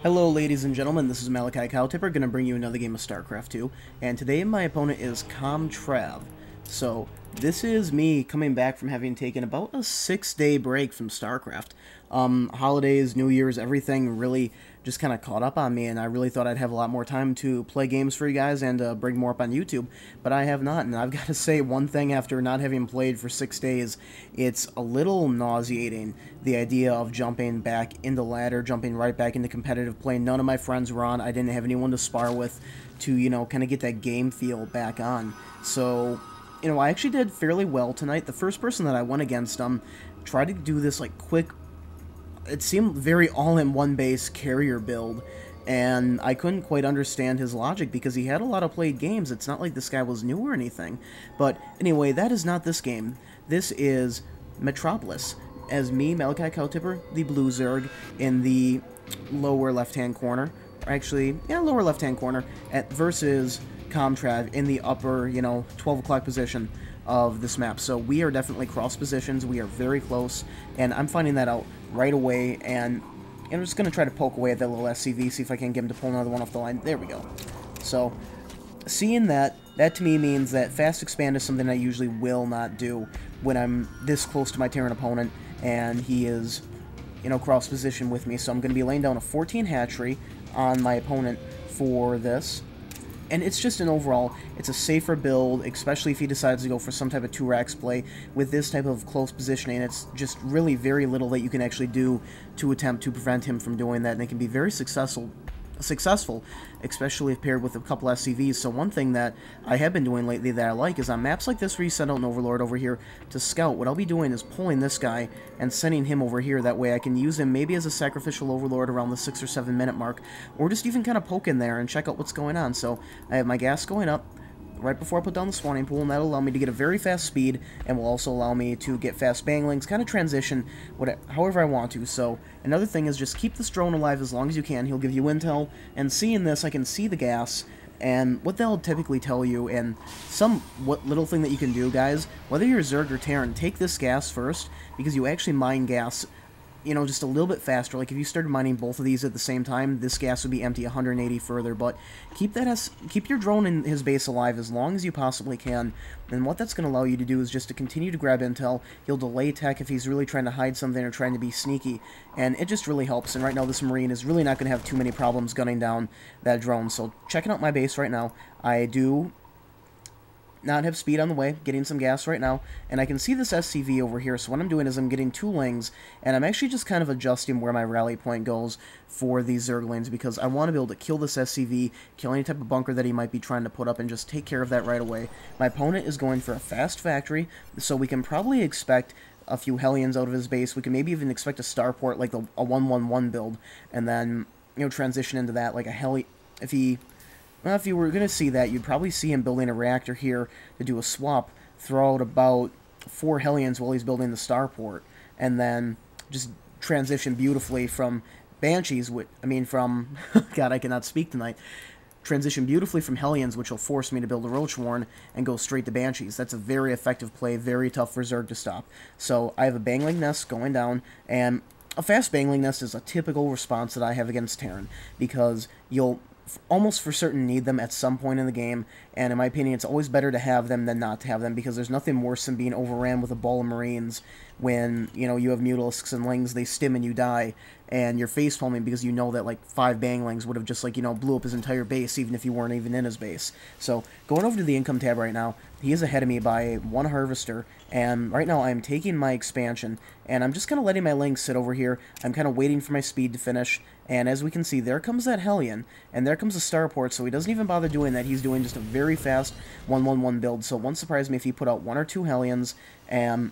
Hello ladies and gentlemen, this is Malachi Cowtipper, going to bring you another game of StarCraft 2, and today my opponent is ComTrav. So, this is me coming back from having taken about a 6-day break from StarCraft. Holidays, New Year's, everything really just kind of caught up on me, and I really thought I'd have a lot more time to play games for you guys and bring more up on YouTube, but I have not, and I've got to say one thing after not having played for 6 days, it's a little nauseating, the idea of jumping back into ladder, jumping right back into competitive play. None of my friends were on, I didn't have anyone to spar with to, kind of get that game feel back on. So, I actually did fairly well tonight. The first person that I went against, tried to do this, quick, it seemed very all-in-one base carrier build, and I couldn't quite understand his logic because he had a lot of played games. It's not like this guy was new or anything. But anyway, that is not this game. This is Metropolis. As me, Malachi Cowtipper, the blue Zerg, in the lower left-hand corner, or actually, yeah, lower left-hand corner, versus ComTrav in the upper, 12 o'clock position of this map. So we are definitely cross positions. We are very close, and I'm finding that out right away, and I'm just going to try to poke away at that little SCV, see if I can get him to pull another one off the line. There we go. So, seeing that to me means that fast expand is something I usually will not do when I'm this close to my Terran opponent, and he is, cross position with me. So I'm going to be laying down a 14 hatchery on my opponent for this. And it's just an overall, it's a safer build, especially if he decides to go for some type of 2-racks play. With this type of close positioning, it's just really very little that you can actually do to attempt to prevent him from doing that, and it can be very successful, especially if paired with a couple SCVs. So one thing that I have been doing lately that I like is on maps like this where you send out an Overlord over here to scout, what I'll be doing is pulling this guy and sending him over here. That way I can use him maybe as a sacrificial Overlord around the 6 or 7 minute mark, or just even kind of poke in there and check out what's going on. So I have my gas going up right before I put down the spawning pool, and that'll allow me to get a very fast speed, and will also allow me to get fast banglings, kind of transition however I want to. So another thing is just keep this drone alive as long as you can. He'll give you intel, and seeing this, I can see the gas, and what they'll typically tell you, and what little thing that you can do, guys, whether you're Zerg or Terran, take this gas first, because you actually mine gas just a little bit faster. Like if you started mining both of these at the same time, this gas would be empty 180 further, but keep your drone in his base alive as long as you possibly can, and what that's going to allow you to do is just to continue to grab intel. He'll delay tech if he's really trying to hide something or trying to be sneaky, and it just really helps. And right now this Marine is really not going to have too many problems gunning down that drone. So checking out my base right now, I do not have speed on the way, getting some gas right now, and I can see this SCV over here. So what I'm doing is I'm getting 2 lings, and I'm actually just kind of adjusting where my rally point goes for these Zerglings, because I want to be able to kill this SCV, kill any type of bunker that he might be trying to put up, and just take care of that right away. My opponent is going for a fast factory, so we can probably expect a few Hellions out of his base. We can maybe even expect a starport, like a 1-1-1 build, and then, transition into that, like a Heli... If you were going to see that, you'd probably see him building a reactor here to do a swap, throw out about 4 Hellions while he's building the starport, and then just transition beautifully from Banshees, from... God, I cannot speak tonight. Transition beautifully from Hellions, which will force me to build a Roachwarren, and go straight to Banshees. That's a very effective play, very tough for Zerg to stop. So I have a Bangling Nest going down, and a fast Bangling Nest is a typical response that I have against Terran, because you'll almost for certain need them at some point in the game, and in my opinion it's always better to have them than not to have them, because there's nothing worse than being overran with a ball of Marines when, you have Mutalisks and Lings, they stim and you die, and you're facepalming because you know that, 5 Banglings would have just, blew up his entire base, even if you weren't even in his base. So, going over to the income tab right now, he is ahead of me by 1 Harvester, and right now I'm taking my expansion, and I'm just kind of letting my Lings sit over here. I'm kind of waiting for my speed to finish, and as we can see, there comes that Hellion, and there comes the starport, so he doesn't even bother doing that. He's doing just a very fast 1-1-1 build, so it won't surprise me if he put out 1 or 2 Hellions, and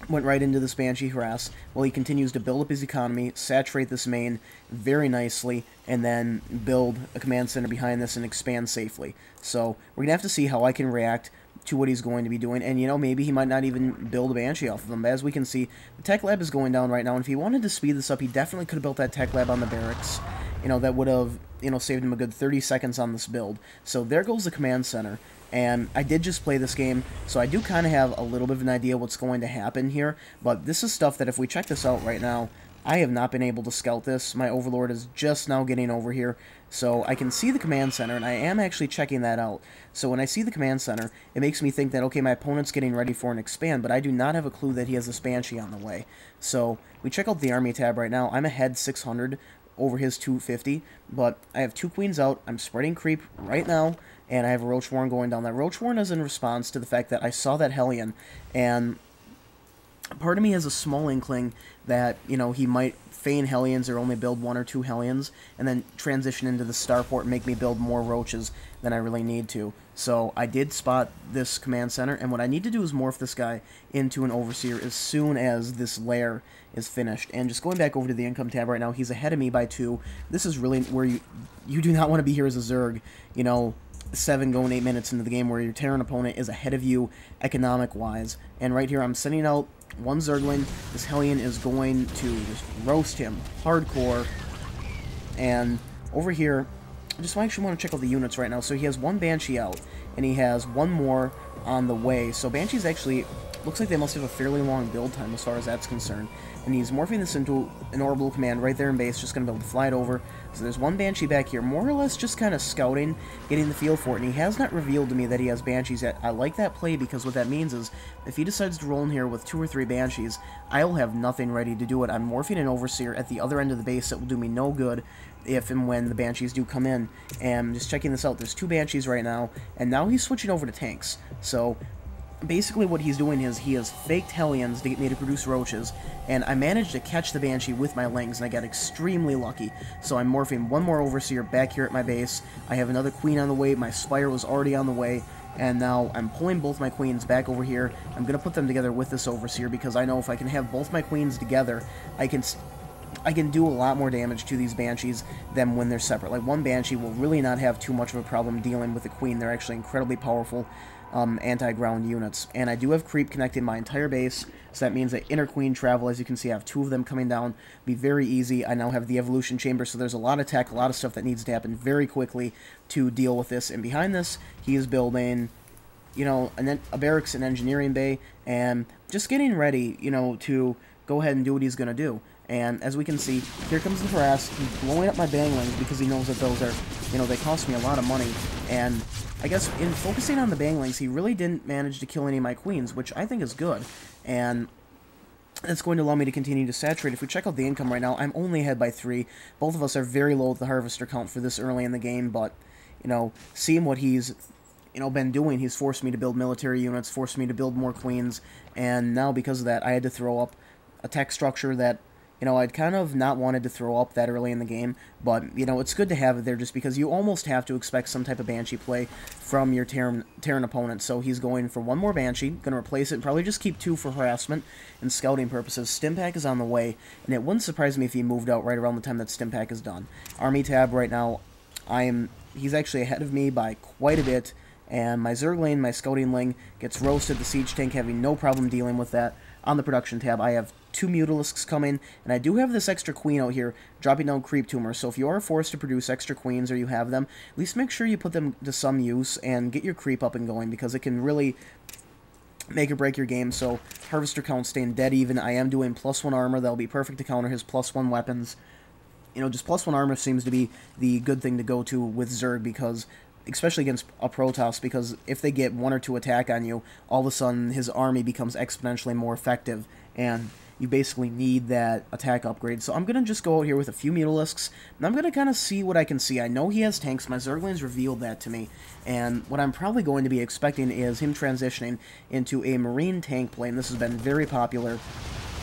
went right into this Banshee harass while he continues to build up his economy, saturate this main very nicely, and then build a command center behind this and expand safely. So we're going to have to see how I can react to what he's going to be doing, and maybe he might not even build a Banshee off of him. But as we can see, the tech lab is going down right now, and if he wanted to speed this up, he definitely could have built that tech lab on the barracks. That would have, saved him a good 30 seconds on this build. So there goes the command center. And I did just play this game, so I do kind of have a little bit of an idea what's going to happen here, but this is stuff that if we check this out right now, I have not been able to scout this. My Overlord is just now getting over here, so I can see the command center, and I am actually checking that out. So when I see the command center, it makes me think that, okay, my opponent's getting ready for an expand, but I do not have a clue that he has a Banshee on the way. So we check out the army tab right now. I'm ahead 600 over his 250, but I have 2 queens out. I'm spreading creep right now, and I have a Roach Warren going down. That Roach Warren is in response to the fact that I saw that Hellion, and part of me has a small inkling that, you know, he might feign Hellions or only build 1 or 2 Hellions, and then transition into the Starport and make me build more Roaches than I really need to. So I did spot this command center, and what I need to do is morph this guy into an Overseer as soon as this lair is finished. And just going back over to the income tab right now, he's ahead of me by 2. This is really where you do not want to be here as a Zerg, you know, 7 going 8 minutes into the game where your Terran opponent is ahead of you economic-wise. And right here I'm sending out 1 Zergling. This Hellion is going to just roast him hardcore. And over here, I just actually want to check out the units right now. So he has 1 Banshee out, and he has 1 more on the way. So Banshees actually, looks like they must have a fairly long build time as far as that's concerned. And he's morphing this into an orbital command right there in base, just going to be able to fly it over. So there's 1 Banshee back here, more or less just kind of scouting, getting the feel for it. And he has not revealed to me that he has Banshees yet. I like that play because what that means is, if he decides to roll in here with 2 or 3 Banshees, I'll have nothing ready to do it. I'm morphing an Overseer at the other end of the base that will do me no good if and when the Banshees do come in. And just checking this out, there's 2 Banshees right now, and now he's switching over to tanks. So basically what he's doing is he has faked Hellions to get me to produce Roaches, and I managed to catch the Banshee with my Lings, and I got extremely lucky. So I'm morphing 1 more Overseer back here at my base. I have another Queen on the way, my Spire was already on the way, and now I'm pulling both my Queens back over here. I'm going to put them together with this Overseer, because I know if I can have both my Queens together, I can do a lot more damage to these Banshees than when they're separate. Like, 1 Banshee will really not have too much of a problem dealing with a Queen. They're actually incredibly powerful anti-ground units. And I do have creep connecting my entire base, so that means that inner Queen travel, as you can see, I have 2 of them coming down, be very easy. I now have the evolution chamber, so there's a lot of tech, a lot of stuff that needs to happen very quickly to deal with this. And behind this, he is building, you know, a barracks and engineering bay, and just getting ready, you know, to go ahead and do what he's going to do. And as we can see, here comes the harass. He's blowing up my banglings because he knows that those are, you know, they cost me a lot of money. And I guess in focusing on the banglings, he really didn't manage to kill any of my queens, which I think is good. And it's going to allow me to continue to saturate. If we check out the income right now, I'm only ahead by 3. Both of us are very low with the harvester count for this early in the game, but, you know, seeing what he's, you know, been doing, he's forced me to build military units, forced me to build more queens, and now because of that, I had to throw up a tech structure that, you know, I'd kind of not wanted to throw up that early in the game, but, you know, it's good to have it there just because you almost have to expect some type of Banshee play from your Terran opponent. So he's going for 1 more Banshee, going to replace it, and probably just keep 2 for harassment and scouting purposes. Stimpack is on the way, and it wouldn't surprise me if he moved out right around the time that Stimpack is done. Army tab right now, he's actually ahead of me by quite a bit, and my Zergling, my Scouting Ling, gets roasted. The Siege Tank having no problem dealing with that. On the production tab, I have 2 Mutalisks coming, and I do have this extra queen out here dropping down creep tumors, so if you are forced to produce extra queens or you have them, at least make sure you put them to some use and get your creep up and going, because it can really make or break your game. So harvester count staying dead even. I am doing +1 armor. That'll be perfect to counter his +1 weapons. You know, just +1 armor seems to be the good thing to go to with Zerg, because especially against a Protoss, because if they get 1 or 2 attack on you, all of a sudden his army becomes exponentially more effective, and you basically need that attack upgrade. So I'm going to just go out here with a few Mutalisks, and I'm going to kind of see what I can see. I know he has tanks. My Zerglings revealed that to me, and what I'm probably going to be expecting is him transitioning into a Marine tank plane. This has been very popular,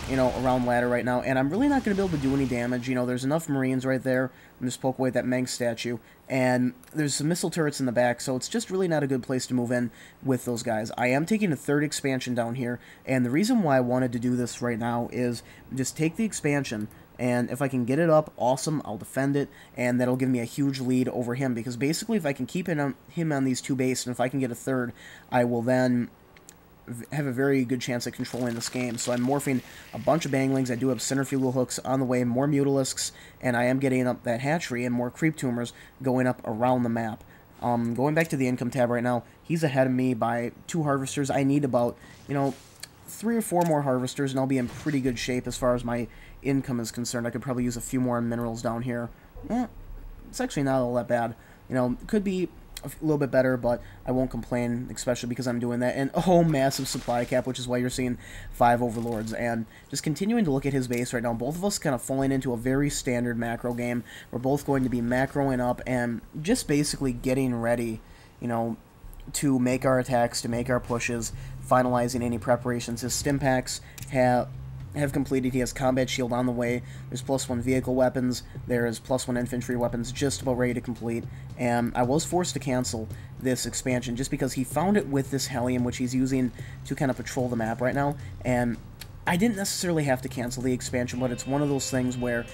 you know, around ladder right now, and I'm really not going to be able to do any damage. You know, there's enough Marines right there. I'm just poke away at that Meng statue, and there's some missile turrets in the back, so it's just really not a good place to move in with those guys. I am taking a 3rd expansion down here, and the reason why I wanted to do this right now is just take the expansion, and if I can get it up, awesome, I'll defend it, and that'll give me a huge lead over him, because basically if I can keep him on these 2 bases, and if I can get a 3rd, I will then have a very good chance at controlling this game. So I'm morphing a bunch of banglings. I do have centrifugal hooks on the way, more Mutalisks, and I am getting up that hatchery and more creep tumors going up around the map. Going back to the income tab right now, he's ahead of me by 2 harvesters. I need about, you know, 3 or 4 more harvesters, and I'll be in pretty good shape as far as my income is concerned. I could probably use a few more minerals down here. It's actually not all that bad. You know, it could be a little bit better, but I won't complain, especially because I'm doing that. And, oh, massive supply cap, which is why you're seeing 5 overlords. And just continuing to look at his base right now, both of us kind of falling into a very standard macro game. We're both going to be macroing up and just basically getting ready, you know, to make our attacks, to make our pushes, finalizing any preparations. His stim packs have completed. He has combat shield on the way. There's +1 vehicle weapons. There is +1 infantry weapons just about ready to complete. And I was forced to cancel this expansion just because he found it with this Hellium, which he's using to kind of patrol the map right now. And I didn't necessarily have to cancel the expansion, but it's one of those things where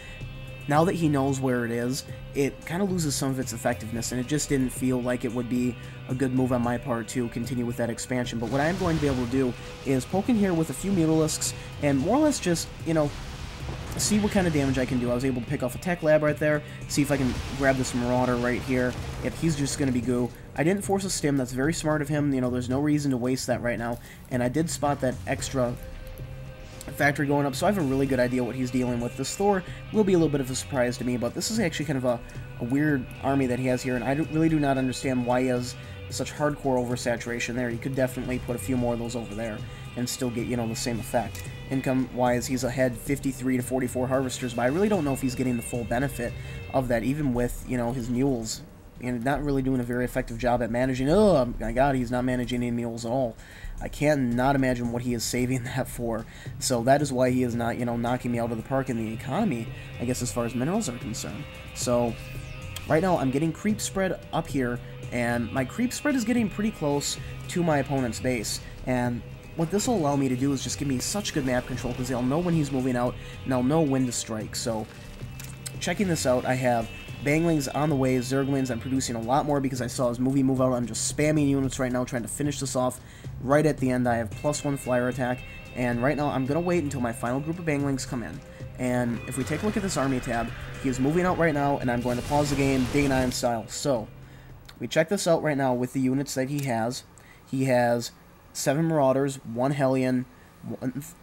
now that he knows where it is, it kind of loses some of its effectiveness, and it just didn't feel like it would be a good move on my part to continue with that expansion. But what I'm going to be able to do is poke in here with a few Mutalisks and more or less just, you know, see what kind of damage I can do. I was able to pick off a Tech Lab right there, see if I can grab this Marauder right here. Yep, he's just going to be goo. I didn't force a stim. That's very smart of him. You know, there's no reason to waste that right now. And I did spot that extra factory going up, so I have a really good idea what he's dealing with. This Thor will be a little bit of a surprise to me, but this is actually kind of a weird army that he has here, and I really do not understand why he has such hardcore oversaturation there. He could definitely put a few more of those over there and still get, you know, the same effect. Income-wise, he's ahead 53 to 44 harvesters, but I really don't know if he's getting the full benefit of that, even with, you know, his mules, and not really doing a very effective job at managing. Oh my god, he's not managing any mules at all. I cannot imagine what he is saving that for. So that is why he is not, you know, knocking me out of the park in the economy, I guess, as far as minerals are concerned. So right now I'm getting creep spread up here, and my creep spread is getting pretty close to my opponent's base. And what this will allow me to do is just give me such good map control, because they'll know when he's moving out, and they'll know when to strike. So checking this out, I have Banglings on the way, Zerglings I'm producing a lot more because I saw his movie move out. I'm just spamming units right now, trying to finish this off. Right at the end, I have +1 flyer attack, and right now I'm going to wait until my final group of Banglings come in. And if we take a look at this army tab, he is moving out right now, and I'm going to pause the game, Day 9 style. So, we check this out right now with the units that he has. He has 7 Marauders, 1 Hellion,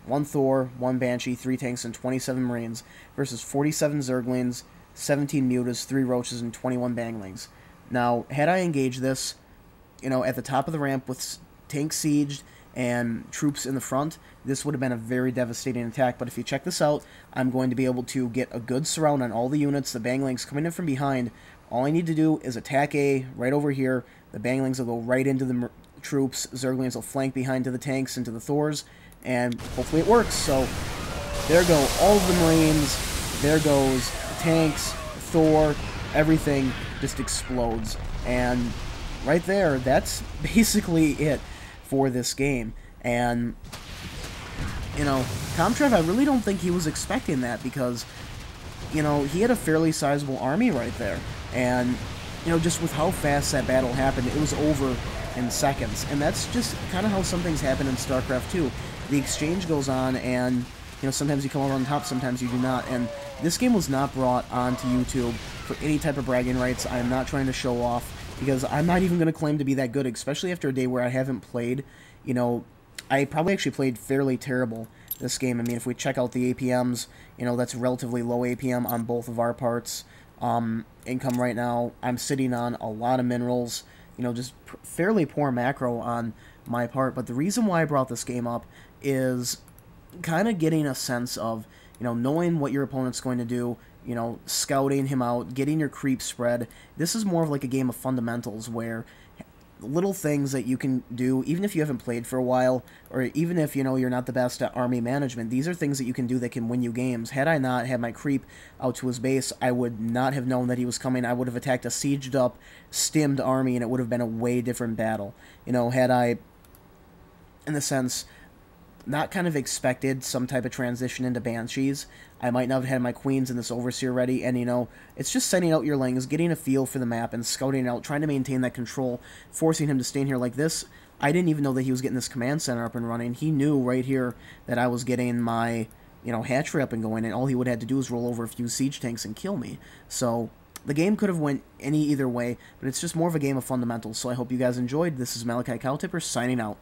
1 Thor, 1 Banshee, 3 tanks, and 27 Marines, versus 47 Zerglings, 17 Mutas, 3 Roaches, and 21 Banglings. Now, had I engaged this, you know, at the top of the ramp with tanks sieged and troops in the front, this would have been a very devastating attack. But if you check this out, I'm going to be able to get a good surround on all the units. The Banglings coming in from behind, all I need to do is attack A right over here. The Banglings will go right into the troops. Zerglings will flank behind to the tanks and to the Thors, and hopefully it works. So there go all of the Marines. There goes tanks, Thor, everything just explodes. And right there, that's basically it for this game. And, you know, ComTrav, I really don't think he was expecting that, because, you know, he had a fairly sizable army right there. And, you know, just with how fast that battle happened, it was over in seconds. And that's just kind of how some things happen in StarCraft 2. The exchange goes on, and, you know, sometimes you come over on top, sometimes you do not. And this game was not brought onto YouTube for any type of bragging rights. I am not trying to show off, because I'm not even going to claim to be that good, especially after a day where I haven't played. You know, I probably actually played fairly terrible this game. I mean, if we check out the APMs, you know, that's relatively low APM on both of our parts. Income right now, I'm sitting on a lot of minerals, you know, just fairly poor macro on my part. But the reason why I brought this game up is kind of getting a sense of, you know, knowing what your opponent's going to do, you know, scouting him out, getting your creep spread. This is more of like a game of fundamentals, where little things that you can do, even if you haven't played for a while, or even if, you know, you're not the best at army management, these are things that you can do that can win you games. Had I not had my creep out to his base, I would not have known that he was coming. I would have attacked a sieged up, stimmed army, and it would have been a way different battle. You know, had I, in the sense, not kind of expected some type of transition into Banshees, I might not have had my Queens and this Overseer ready. And, you know, it's just sending out your Lings, getting a feel for the map, and scouting out, trying to maintain that control, forcing him to stay in here like this. I didn't even know that he was getting this command center up and running. He knew right here that I was getting my, you know, hatchery up and going, and all he would have had to do is roll over a few siege tanks and kill me. So the game could have went either way, but it's just more of a game of fundamentals. So I hope you guys enjoyed. This is Malachi Cowtipper signing out.